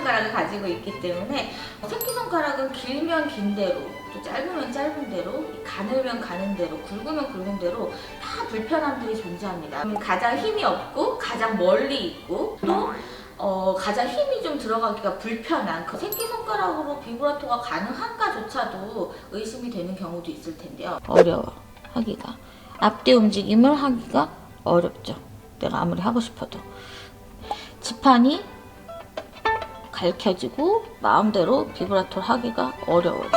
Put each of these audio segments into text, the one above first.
새끼손가락을 가지고 있기 때문에 새끼손가락은 길면 긴 대로 또 짧으면 짧은 대로 가늘면 가는 대로 굵으면 굵은 대로 다 불편함들이 존재합니다. 가장 힘이 없고 가장 멀리 있고 또 가장 힘이 좀 들어가기가 불편한 그 새끼손가락으로 비브라토가 가능한가조차도 의심이 되는 경우도 있을 텐데요. 어려워 하기가. 앞뒤 움직임을 하기가 어렵죠. 내가 아무리 하고 싶어도. 지판이 갈켜지고 마음대로 비브라토를 하기가 어려워요.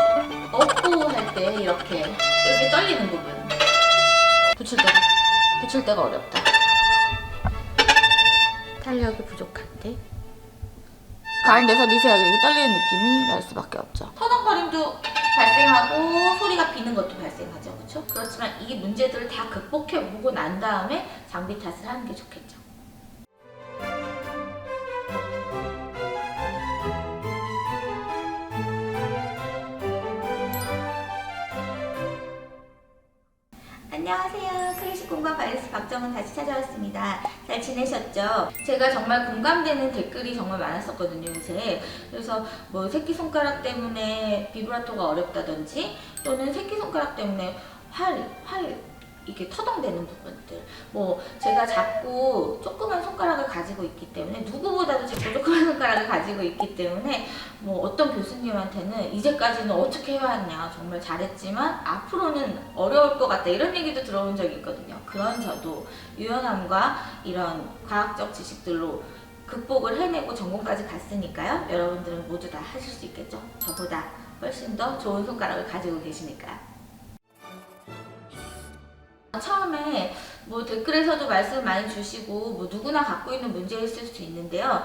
업고 할 때 이렇게 떨리는 부분 붙일 때가 어렵다. 탄력이 부족할 때 가는 데서 미세하게 이렇게 떨리는 느낌이 날 수밖에 없죠. 터덕거림도 발생하고 소리가 비는 것도 발생하죠. 그렇죠? 그렇지만 이 문제들을 다 극복해보고 난 다음에 장비 탓을 하는 게 좋겠죠. 안녕하세요. 클래식 공감 바이러스 박정은 다시 찾아왔습니다. 잘 지내셨죠? 제가 정말 공감되는 댓글이 정말 많았었거든요, 요새. 그래서 뭐 새끼손가락 때문에 비브라토가 어렵다든지 또는 새끼손가락 때문에 이게 터덩대는 부분들. 뭐 제가 작고 조그만 손가락을 가지고 있기 때문에 누구보다도 작고 조그만 손가락을 가지고 있기 때문에 뭐 어떤 교수님한테는 이제까지는 어떻게 해왔냐 정말 잘했지만 앞으로는 어려울 것 같다 이런 얘기도 들어본 적이 있거든요. 그런 저도 유연함과 이런 과학적 지식들로 극복을 해내고 전공까지 갔으니까요. 여러분들은 모두 다 하실 수 있겠죠. 저보다 훨씬 더 좋은 손가락을 가지고 계시니까요. 처음에 뭐 댓글에서도 말씀 많이 주시고 뭐 누구나 갖고 있는 문제였을 수 있는데요.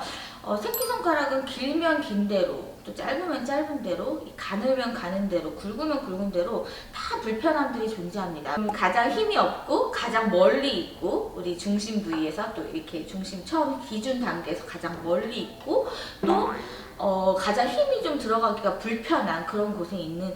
새끼손가락은 길면 긴 대로 또 짧으면 짧은 대로 가늘면 가는 대로 굵으면 굵은 대로 다 불편함들이 존재합니다. 가장 힘이 없고 가장 멀리 있고 우리 중심 부위에서 또 이렇게 중심 처음 기준 단계에서 가장 멀리 있고 또 가장 힘이 좀 들어가기가 불편한 그런 곳에 있는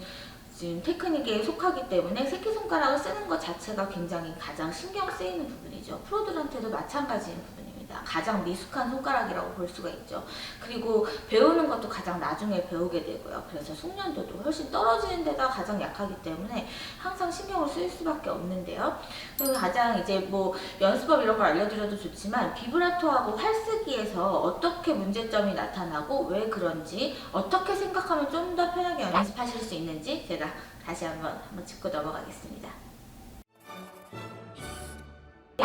지금 테크닉에 속하기 때문에 새끼손가락을 쓰는 것 자체가 굉장히 가장 신경 쓰이는 부분이죠. 프로들한테도 마찬가지인 부분입니다. 가장 미숙한 손가락이라고 볼 수가 있죠. 그리고 배우는 것도 가장 나중에 배우게 되고요. 그래서 숙련도도 훨씬 떨어지는 데가 가장 약하기 때문에 항상 신경을 쓰일 수밖에 없는데요. 그래서 가장 이제 뭐 연습법 이런 걸 알려드려도 좋지만 비브라토하고 활쓰기에서 어떻게 문제점이 나타나고 왜 그런지 어떻게 생각하면 좀 더 편하게 연습하실 수 있는지 제가 다시 한번 짚고 넘어가겠습니다.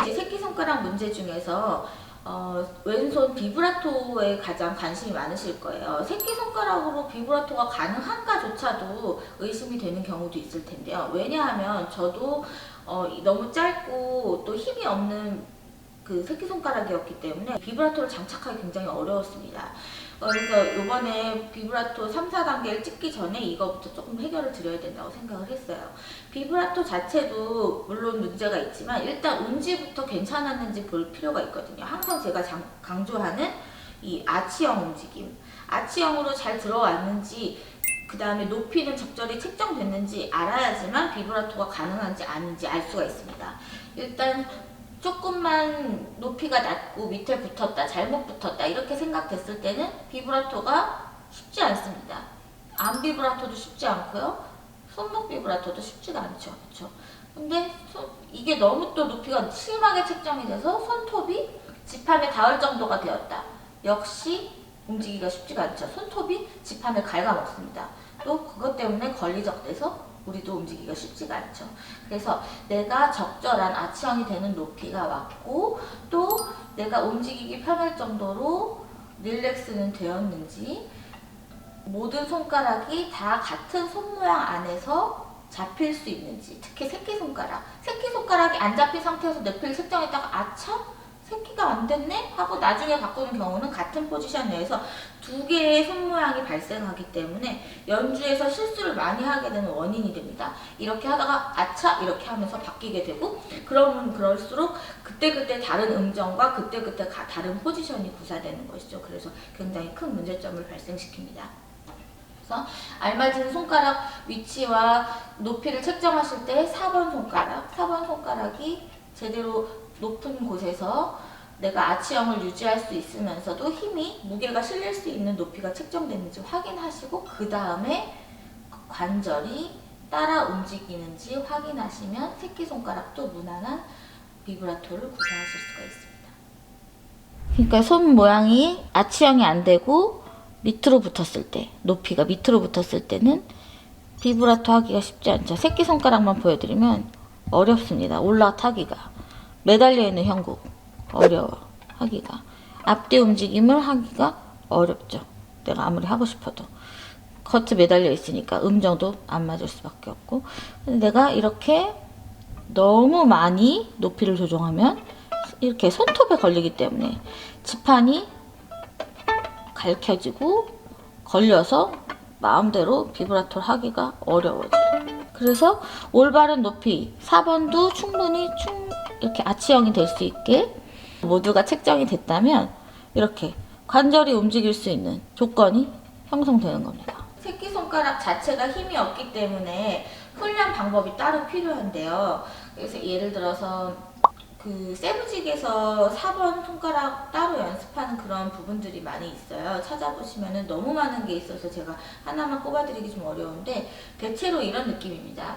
이제 새끼손가락 문제 중에서 왼손 비브라토에 가장 관심이 많으실 거예요. 새끼손가락으로 비브라토가 가능한가조차도 의심이 되는 경우도 있을 텐데요. 왜냐하면 저도 너무 짧고 또 힘이 없는 그 새끼손가락이었기 때문에 비브라토를 장착하기 굉장히 어려웠습니다. 그래서 이번에 비브라토 3, 4단계를 찍기 전에 이거부터 조금 해결을 드려야 된다고 생각을 했어요. 비브라토 자체도 물론 문제가 있지만 일단 운지부터 괜찮았는지 볼 필요가 있거든요. 항상 제가 강조하는 이 아치형 움직임, 아치형으로 잘 들어왔는지 그 다음에 높이는 적절히 책정됐는지 알아야지만 비브라토가 가능한지 아닌지 알 수가 있습니다. 일단 조금만 높이가 낮고 밑에 붙었다, 잘못 붙었다 이렇게 생각됐을 때는 비브라토가 쉽지 않습니다. 암 비브라토도 쉽지 않고요. 손목 비브라토도 쉽지가 않죠. 그렇죠? 근데 이게 너무 또 높이가 심하게 책정이 돼서 손톱이 지판에 닿을 정도가 되었다. 역시 움직이기가 쉽지가 않죠. 손톱이 지판을 갉아먹습니다. 또 그것 때문에 걸리적돼서 우리도 움직이기가 쉽지가 않죠. 그래서 내가 적절한 아치형이 되는 높이가 왔고 또 내가 움직이기 편할 정도로 릴렉스는 되었는지 모든 손가락이 다 같은 손 모양 안에서 잡힐 수 있는지 특히 새끼손가락이 안 잡힌 상태에서 높이를 설정했다가 아참? 새끼가 안 됐네? 하고 나중에 바꾸는 경우는 같은 포지션 내에서 두 개의 손 모양이 발생하기 때문에 연주에서 실수를 많이 하게 되는 원인이 됩니다. 이렇게 하다가 아차 이렇게 하면서 바뀌게 되고 그러면 그럴수록 그때그때 다른 음정과 그때그때 다른 포지션이 구사되는 것이죠. 그래서 굉장히 큰 문제점을 발생시킵니다. 그래서 알맞은 손가락 위치와 높이를 책정하실 때 4번 손가락이 제대로 높은 곳에서 내가 아치형을 유지할 수 있으면서도 힘이 무게가 실릴 수 있는 높이가 책정됐는지 확인하시고 그 다음에 관절이 따라 움직이는지 확인하시면 새끼손가락도 무난한 비브라토를 구사하실 수가 있습니다. 그러니까 손 모양이 아치형이 안 되고 밑으로 붙었을 때, 높이가 밑으로 붙었을 때는 비브라토 하기가 쉽지 않죠. 새끼손가락만 보여드리면 어렵습니다. 올라타기가. 매달려 있는 형국 어려워 하기가. 앞뒤 움직임을 하기가 어렵죠. 내가 아무리 하고 싶어도. 커트 매달려 있으니까 음정도 안 맞을 수밖에 없고. 근데 내가 이렇게 너무 많이 높이를 조정하면 이렇게 손톱에 걸리기 때문에 지판이 갈켜지고 걸려서 마음대로 비브라토를 하기가 어려워져요. 그래서 올바른 높이 4번도 충분히 이렇게 아치형이 될 수 있게 모두가 책정이 됐다면 이렇게 관절이 움직일 수 있는 조건이 형성되는 겁니다. 새끼손가락 자체가 힘이 없기 때문에 훈련 방법이 따로 필요한데요. 그래서 예를 들어서 그 세무직에서 4번 손가락 따로 연습하는 그런 부분들이 많이 있어요. 찾아보시면은 너무 많은 게 있어서 제가 하나만 꼽아드리기 좀 어려운데 대체로 이런 느낌입니다.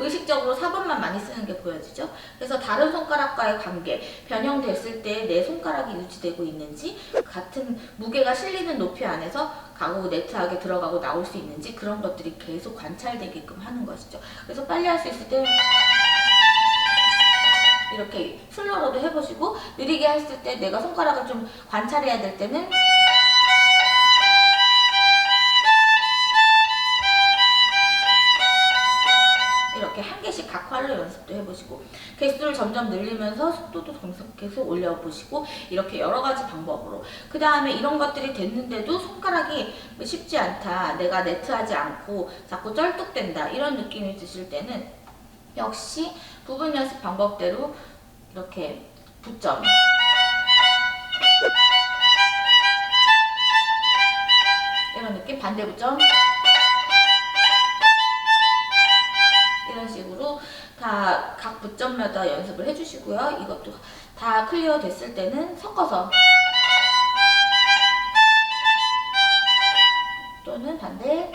의식적으로 4번만 많이 쓰는 게 보여지죠? 그래서 다른 손가락과의 관계, 변형됐을 때 내 손가락이 유지되고 있는지, 같은 무게가 실리는 높이 안에서 가구 네트하게 들어가고 나올 수 있는지 그런 것들이 계속 관찰되게끔 하는 것이죠. 그래서 빨리 할 수 있을 때 이렇게 슬로로도 해보시고, 느리게 했을 때 내가 손가락을 좀 관찰해야 될 때는 이렇게 한 개씩 각 활로 연습도 해보시고, 개수를 점점 늘리면서 속도도 계속 올려보시고, 이렇게 여러 가지 방법으로. 그 다음에 이런 것들이 됐는데도 손가락이 쉽지 않다, 내가 네트하지 않고 자꾸 쩔뚝댄다, 이런 느낌이 드실 때는 역시 부분 연습 방법대로 이렇게 부점, 이런 느낌, 반대 부점, 이런 식으로 다 각 부점마다 연습을 해주시고요. 이것도 다 클리어 됐을 때는 섞어서 또는 반대,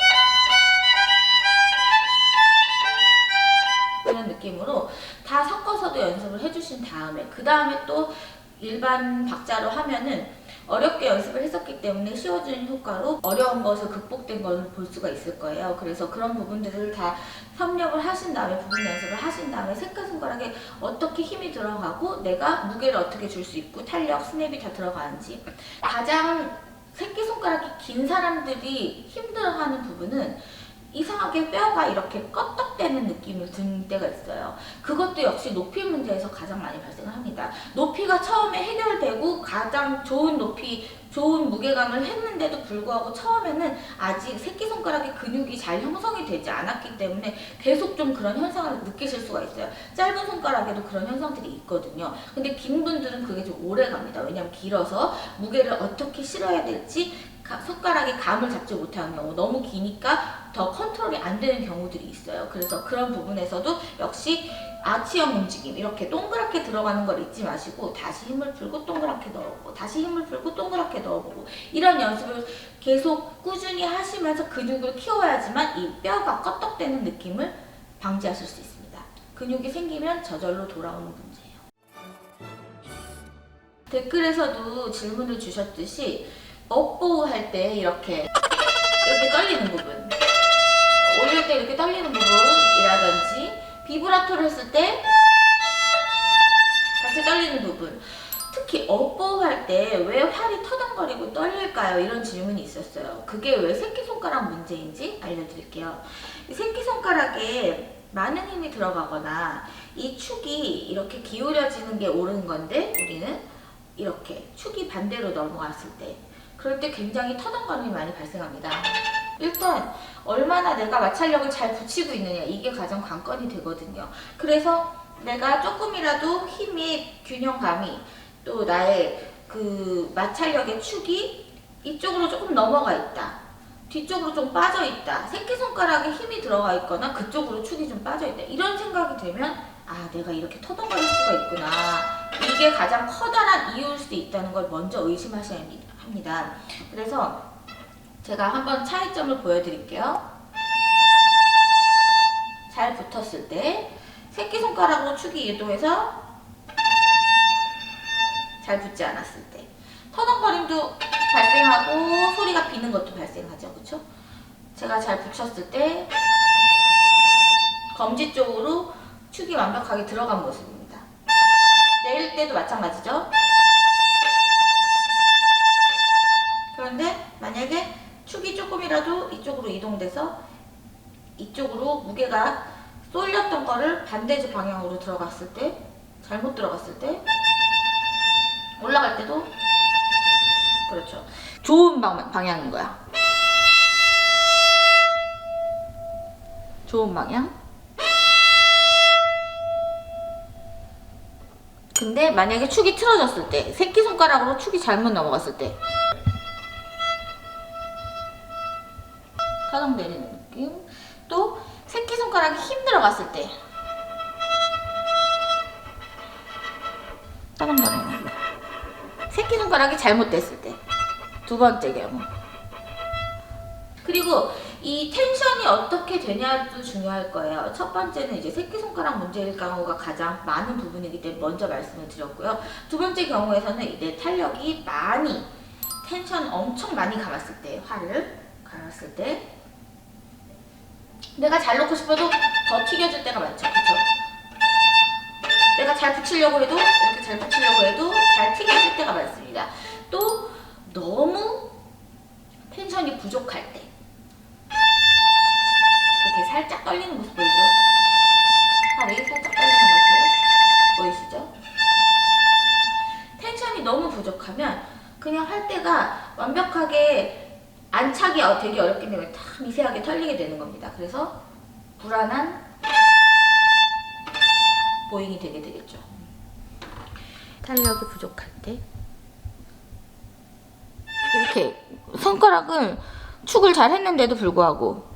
이런 느낌으로 다 섞어서도 연습을 해주신 다음에, 그 다음에 또 일반 박자로 하면은 어렵게 연습을 했었기 때문에 쉬워지는 효과로 어려운 것을 극복된 걸 볼 수가 있을 거예요. 그래서 그런 부분들을 다 섭렵을 하신 다음에, 부분 연습을 하신 다음에 새끼손가락에 어떻게 힘이 들어가고 내가 무게를 어떻게 줄 수 있고 탄력, 스냅이 다 들어가는지. 가장 새끼손가락이 긴 사람들이 힘들어하는 부분은 이상하게 뼈가 이렇게 껐덕대는 느낌을 드는 때가 있어요. 그것도 역시 높이 문제에서 가장 많이 발생을 합니다. 높이가 처음에 해결되고 가장 좋은 높이, 좋은 무게감을 했는데도 불구하고 처음에는 아직 새끼손가락의 근육이 잘 형성이 되지 않았기 때문에 계속 좀 그런 현상을 느끼실 수가 있어요. 짧은 손가락에도 그런 현상들이 있거든요. 근데 긴 분들은 그게 좀 오래 갑니다. 왜냐면 길어서 무게를 어떻게 실어야 될지 손가락에 감을 잡지 못하는 경우, 너무 기니까 더 컨트롤이 안 되는 경우들이 있어요. 그래서 그런 부분에서도 역시 아치형 움직임, 이렇게 동그랗게 들어가는 걸 잊지 마시고 다시 힘을 풀고 동그랗게 넣어보고 다시 힘을 풀고 동그랗게 넣어보고, 이런 연습을 계속 꾸준히 하시면서 근육을 키워야지만 이 뼈가 껐덕대는 느낌을 방지하실 수 있습니다. 근육이 생기면 저절로 돌아오는 문제예요. 댓글에서도 질문을 주셨듯이 업보우 할 때 이렇게 떨리는 부분, 올릴 때 이렇게 떨리는 부분이라든지, 비브라토를 했을 때 같이 떨리는 부분, 특히 업보우 할 때 왜 활이 터덩거리고 떨릴까요? 이런 질문이 있었어요. 그게 왜 새끼손가락 문제인지 알려드릴게요. 새끼손가락에 많은 힘이 들어가거나 이 축이 이렇게 기울여지는 게 옳은 건데, 우리는 이렇게 축이 반대로 넘어갔을 때, 그럴 때 굉장히 터덩거림이 많이 발생합니다. 일단 얼마나 내가 마찰력을 잘 붙이고 있느냐, 이게 가장 관건이 되거든요. 그래서 내가 조금이라도 힘의 균형감이, 또 나의 그 마찰력의 축이 이쪽으로 조금 넘어가 있다, 뒤쪽으로 좀 빠져있다, 새끼손가락에 힘이 들어가 있거나 그쪽으로 축이 좀 빠져있다, 이런 생각이 들면 아, 내가 이렇게 터덩거릴 수가 있구나, 이게 가장 커다란 이유일 수도 있다는 걸 먼저 의심하셔야 합니다. 그래서 제가 한번 차이점을 보여드릴게요. 잘 붙었을 때 새끼손가락으로 축이 이동해서 잘 붙지 않았을 때 터덩거림도 발생하고 소리가 비는 것도 발생하죠. 그쵸? 제가 잘 붙였을 때 검지 쪽으로 축이 완벽하게 들어간 모습입니다. 내릴 때도 마찬가지죠. 그런데 만약에 축이 조금이라도 이쪽으로 이동돼서 이쪽으로 무게가 쏠렸던 거를 반대지 방향으로 들어갔을 때, 잘못 들어갔을 때, 올라갈 때도 그렇죠. 좋은 방향인 거야. 좋은 방향. 근데 만약에 축이 틀어졌을 때, 새끼손가락으로 축이 잘못 넘어갔을 때 타동내리는 느낌. 또 새끼손가락이 힘 들어갔을 때 타동거리는 느낌. 새끼손가락이 잘못됐을 때, 두 번째 경우. 그리고 이 텐션이 어떻게 되냐도 중요할 거예요. 첫 번째는 이제 새끼손가락 문제일 경우가 가장 많은 부분이기 때문에 먼저 말씀을 드렸고요. 두 번째 경우에서는 이제 탄력이 많이, 텐션 엄청 많이 감았을 때, 활을 감았을 때 내가 잘 놓고 싶어도 더 튀겨질 때가 많죠. 그쵸? 내가 잘 붙이려고 해도, 이렇게 잘 붙이려고 해도 잘 튀겨질 때가 많습니다. 또 너무 텐션이 부족할 때 이렇게 살짝 떨리는 모습 보이죠? 팔이 살짝 떨리는 모습 보이시죠? 텐션이 너무 부족하면 그냥 할 때가 완벽하게 안착이 되기 어렵기 때문에 다 미세하게 털리게 되는 겁니다. 그래서 불안한 보잉이 되게 되겠죠. 탄력이 부족할 때 이렇게 손가락을 축을 잘 했는데도 불구하고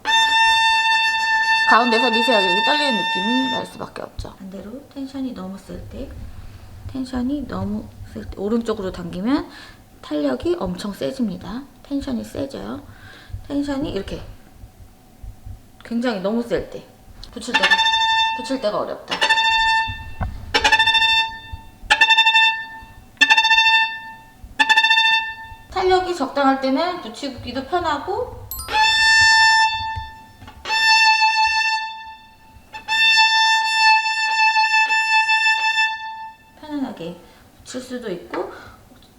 가운데서 미세하게 이렇게 떨리는 느낌이 날 수밖에 없죠. 반대로 텐션이 너무 쓸 때, 오른쪽으로 당기면 탄력이 엄청 세집니다. 텐션이 세져요. 텐션이 이렇게 굉장히 너무 셀 때, 붙일 때가 어렵다. 탄력이 적당할 때는 붙이기도 편하고, 편안하게 붙일 수도 있고,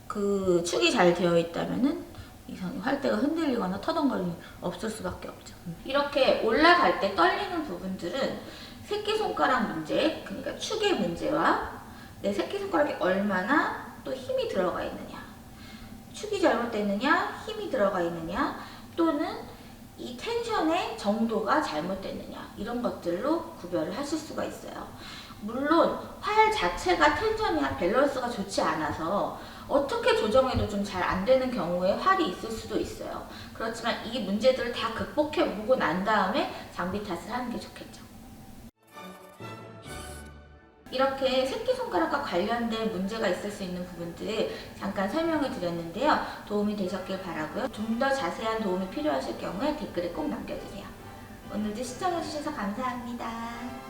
그 축이 잘 되어 있다면은 이상히 활대가 흔들리거나 터덩거림이 없을 수밖에 없죠. 이렇게 올라갈 때 떨리는 부분들은 새끼손가락 문제, 그러니까 축의 문제와 내 새끼손가락에 얼마나 또 힘이 들어가 있느냐, 축이 잘못됐느냐, 힘이 들어가 있느냐, 또는 이 텐션의 정도가 잘못됐느냐, 이런 것들로 구별을 하실 수가 있어요. 물론 활 자체가 텐션이나 밸런스가 좋지 않아서 어떻게 조정해도 좀 잘 안 되는 경우에 활이 있을 수도 있어요. 그렇지만 이 문제들을 다 극복해 보고 난 다음에 장비 탓을 하는 게 좋겠죠. 이렇게 새끼손가락과 관련된 문제가 있을 수 있는 부분들 잠깐 설명을 드렸는데요. 도움이 되셨길 바라고요. 좀 더 자세한 도움이 필요하실 경우에 댓글에 꼭 남겨주세요. 오늘도 시청해주셔서 감사합니다.